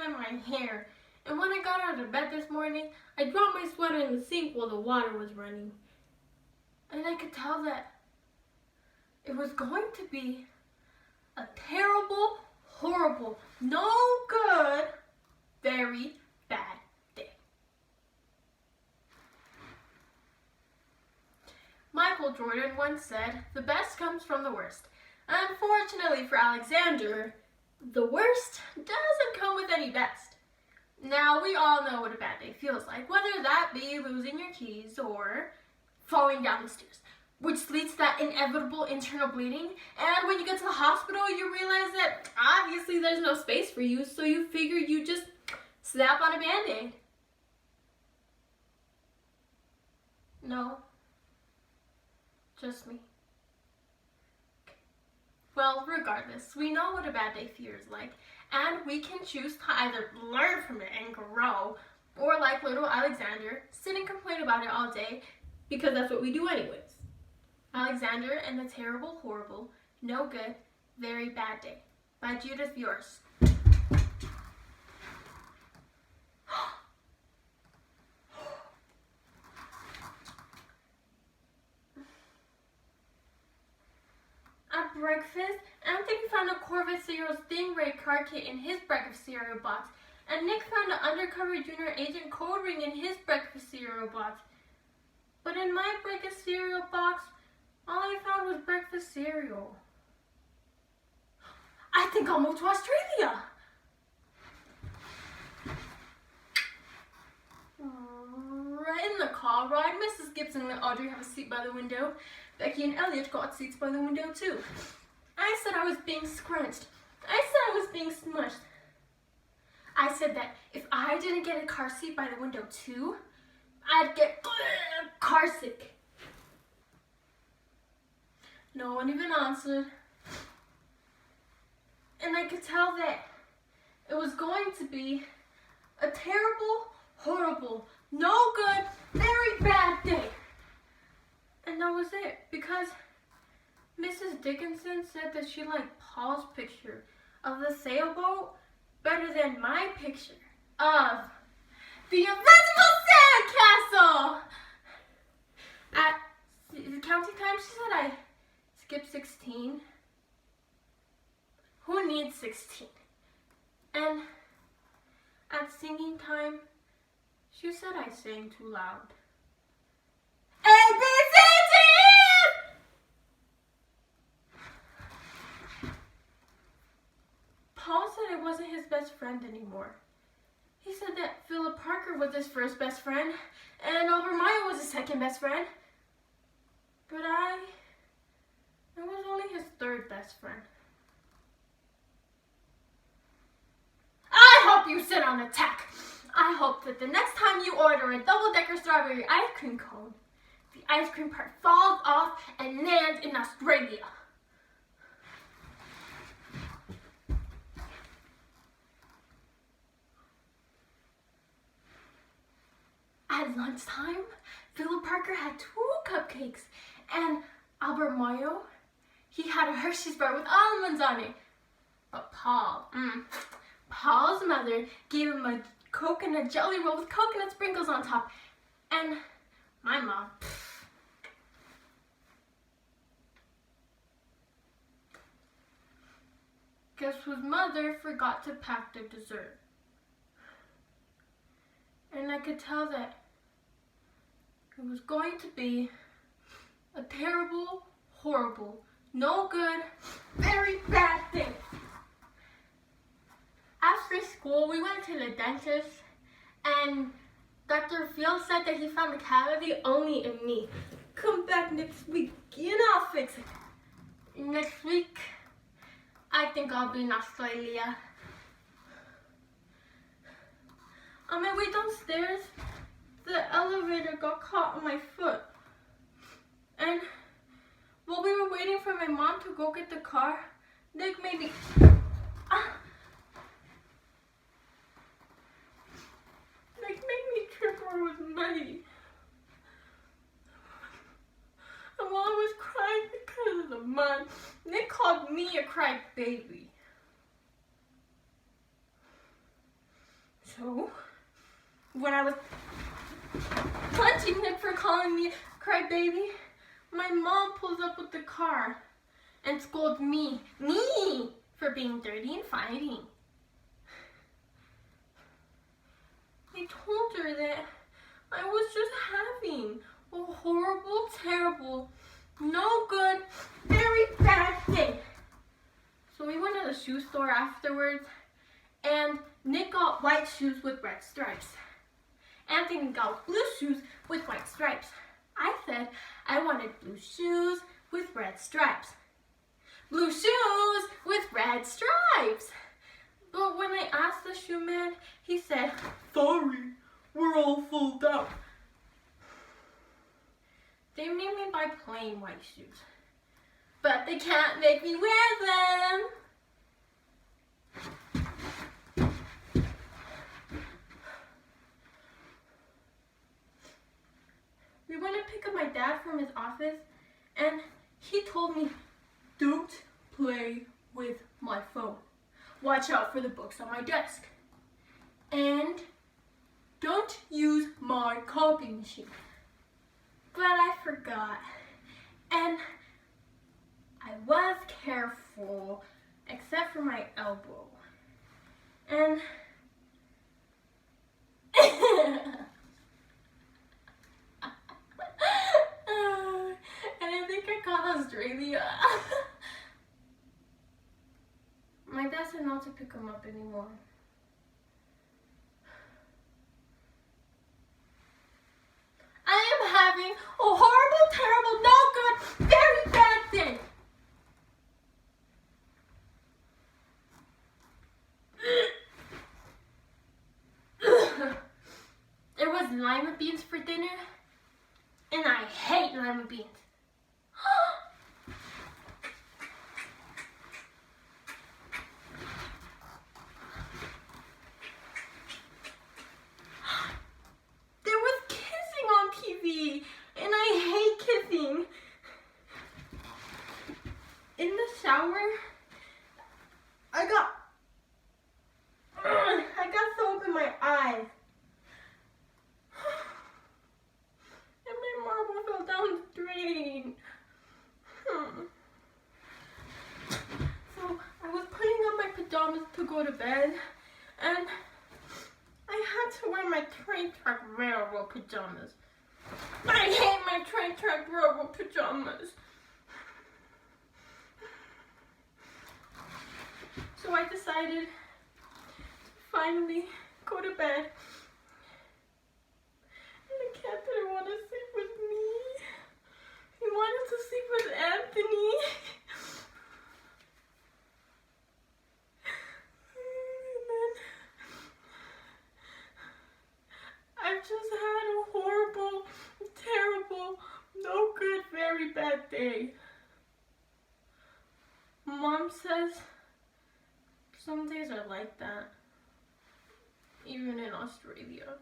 in my hair. And when I got out of bed this morning, I dropped my sweater in the sink while the water was running. And I could tell that it was going to be a terrible, horrible, no good, very bad day. Michael Jordan once said, "The best comes from the worst." Unfortunately for Alexander, the worst doesn't come with any best. Now, we all know what a bad day feels like, whether that be losing your keys or falling down the stairs, which leads to that inevitable internal bleeding. And when you get to the hospital, you realize that obviously there's no space for you, so you figure you just slap on a Band-Aid. No, just me. Well, regardless, we know what a bad day feels like, and we can choose to either learn from it and grow, or like little Alexander, sit and complain about it all day, because that's what we do anyways. Alexander and the Terrible, Horrible, No Good, Very Bad Day by Judith Viors. At breakfast, Anthony found a Corvette cereal Stingray car kit in his breakfast cereal box, and Nick found an undercover junior agent code ring in his breakfast cereal box. But in my breakfast cereal box, all I found was breakfast cereal. I think I'll move to Australia. Right in the car ride, Mrs. Gibson and Audrey have a seat by the window. Becky and Elliot got seats by the window too. I said I was being scrunched. I said I was being smushed. I said that if I didn't get a car seat by the window too, I'd get car sick. No one even answered. And I could tell that it was going to be a terrible, horrible, no good, very bad day. And that was it, because Mrs. Dickinson said that she liked Paul's picture of the sailboat better than my picture of the invisible sandcastle. At counting time, she said I skipped 16. Who needs 16? And at singing time, she said I sang too loud. A, B, C, D! Paul said I wasn't his best friend anymore. He said that Philip Parker was his first best friend, and Albert Maya was his second best friend. But I was only his third best friend. I hope you sit on a tack. I hope that the next time you order a double-decker strawberry ice cream cone, the ice cream part falls off and lands in Australia. At lunchtime, Philip Parker had 2 cupcakes, and Albert Mayo, he had a Hershey's bar with almonds on it. But Paul's mother gave him a coconut jelly roll with coconut sprinkles on top. And my mom, guess whose mother forgot to pack the dessert. And I could tell that it was going to be a terrible, horrible, no good, very bad thing. After school, we went to the dentist, and Dr. Field said that he found a cavity only in me. Come back next week and I'll fix it. Next week, I think I'll be in Australia. On my way downstairs, the elevator got caught on my foot. And while we were waiting for my mom to go get the car, Nick made me... trip where it was muddy. And while I was crying because of the mud, Nick called me a crybaby. So, when I was punching Nick for calling me a crybaby, my mom pulls up with the car and scolds me, for being dirty and fighting. I told her that I was just having a horrible, terrible, no good, very bad day. So we went to the shoe store afterwards, and Nick got white shoes with red stripes. Anthony got blue shoes with white stripes. I said I wanted blue shoes with red stripes. Blue shoes with red stripes. But when I asked the shoe man, he said, sorry, we're all sold out. They made me buy plain white shoes, but they can't make me wear them. We went to pick up my dad from his office, and he told me, don't play with my phone. Watch out for the books on my desk. And don't use my copy machine. But I forgot. And I was careful, except for my elbow. And and I think I called Australia. My dad said not to pick him up anymore. I am having a horrible, terrible, no good, very bad day. There was lima beans for dinner, and I hate lima beans. And I hate kissing. In the shower, I got soap in my eyes. And my marble fell down the drain. So I was putting on my pajamas to go to bed, and I had to wear my train track railroad pajamas. I hate my train track railroad pajamas. So I decided to finally go to bed. And the cat didn't want to sleep with me. He wanted to sleep with Anthony. And then I've just had a horrible, terrible, no good, very bad day. Mom says some days are like that, even in Australia.